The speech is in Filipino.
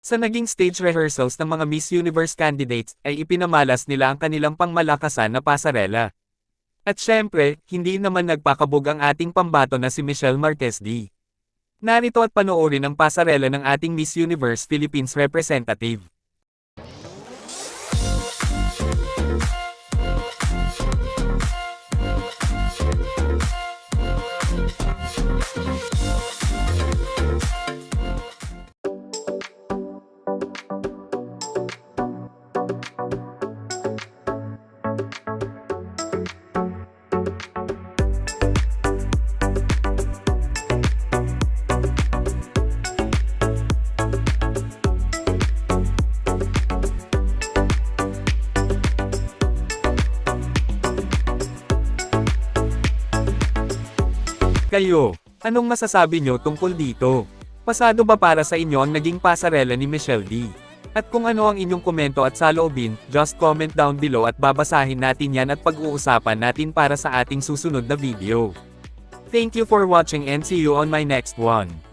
Sa naging stage rehearsals ng mga Miss Universe candidates, ay ipinamalas nila ang kanilang pangmalakasan na pasarela. At syempre, hindi naman nagpakabog ang ating pambato na si Michelle Marquez D. Narito at panoorin ang pasarela ng ating Miss Universe Philippines representative. Kayo, anong masasabi nyo tungkol dito? Pasado ba para sa inyo ang naging pasarela ni Michelle D? At kung ano ang inyong komento at saloobin, just comment down below at babasahin natin yan at pag-uusapan natin para sa ating susunod na video. Thank you for watching and see you on my next one.